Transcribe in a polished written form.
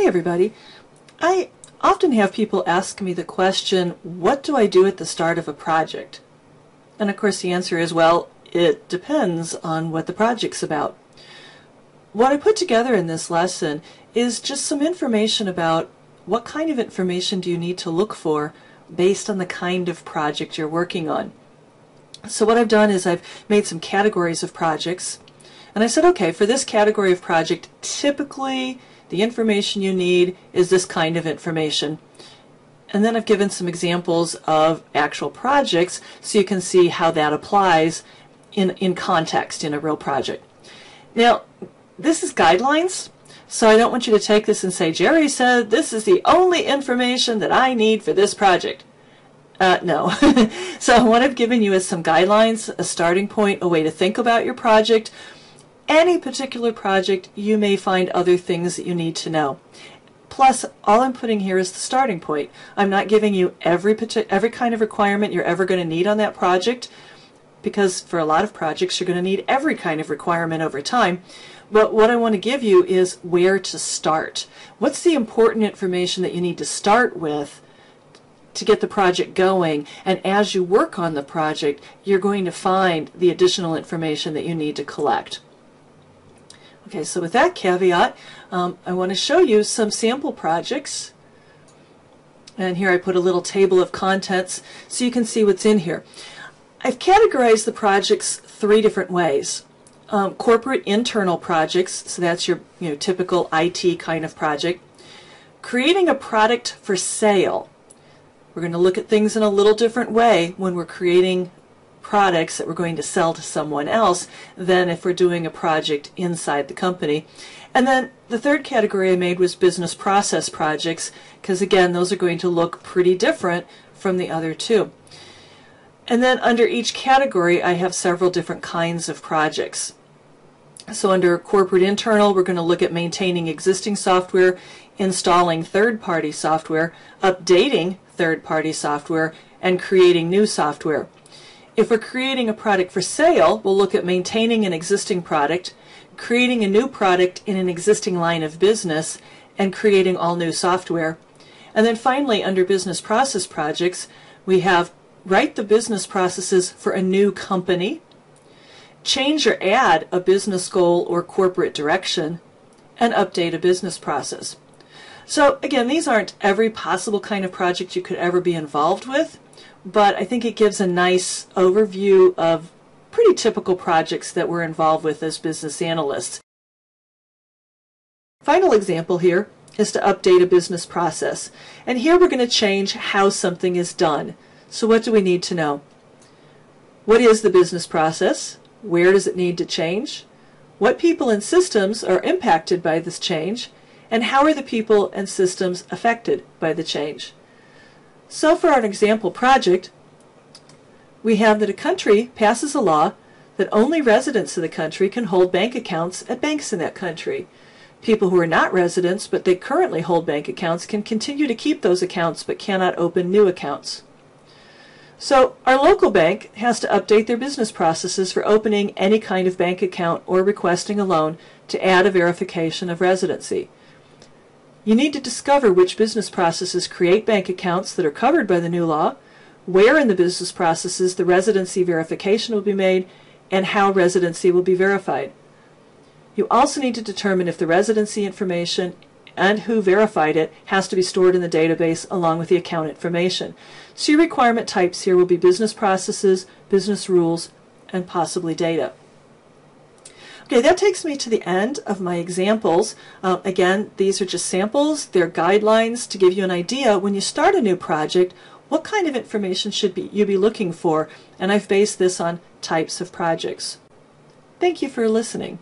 Hey everybody. I often have people ask me the question, what do I do at the start of a project? And of course the answer is, well, it depends on what the project's about. What I put together in this lesson is just some information about what kind of information do you need to look for based on the kind of project you're working on. So what I've done is I've made some categories of projects, and I said, okay, for this category of project, typically the information you need is this kind of information. And then I've given some examples of actual projects so you can see how that applies in context in a real project. Now, this is guidelines, so I don't want you to take this and say, Jerry said this is the only information that I need for this project. No. So what I've given you is some guidelines, a starting point, a way to think about your project. Any particular project, you may find other things that you need to know. Plus, all I'm putting here is the starting point. I'm not giving you every kind of requirement you're ever going to need on that project, because for a lot of projects you're going to need every kind of requirement over time. But what I want to give you is where to start. What's the important information that you need to start with to get the project going, and as you work on the project you're going to find the additional information that you need to collect. Okay, so with that caveat, I want to show you some sample projects, and here I put a little table of contents so you can see what's in here. I've categorized the projects three different ways. Corporate internal projects, so that's your typical IT kind of project. Creating a product for sale. We're going to look at things in a little different way when we're creating products that we're going to sell to someone else than if we're doing a project inside the company. And then the third category I made was business process projects, because again those are going to look pretty different from the other two. And then under each category I have several different kinds of projects. So under corporate internal we're going to look at maintaining existing software, installing third-party software, updating third-party software, and creating new software. If we're creating a product for sale, we'll look at maintaining an existing product, creating a new product in an existing line of business, and creating all new software. And then finally, under business process projects, we have write the business processes for a new company, change or add a business goal or corporate direction, and update a business process. So again, these aren't every possible kind of project you could ever be involved with, but I think it gives a nice overview of pretty typical projects that we're involved with as business analysts. Final example here is to update a business process. And here we're going to change how something is done. So what do we need to know? What is the business process? Where does it need to change? What people and systems are impacted by this change? And how are the people and systems affected by the change? So for our example project, we have that a country passes a law that only residents of the country can hold bank accounts at banks in that country. People who are not residents but they currently hold bank accounts can continue to keep those accounts but cannot open new accounts. So our local bank has to update their business processes for opening any kind of bank account or requesting a loan to add a verification of residency. You need to discover which business processes create bank accounts that are covered by the new law, where in the business processes the residency verification will be made, and how residency will be verified. You also need to determine if the residency information and who verified it has to be stored in the database along with the account information. So your requirement types here will be business processes, business rules, and possibly data. Okay, that takes me to the end of my examples. Again, these are just samples. They're guidelines to give you an idea when you start a new project, what kind of information should you be looking for, and I've based this on types of projects. Thank you for listening.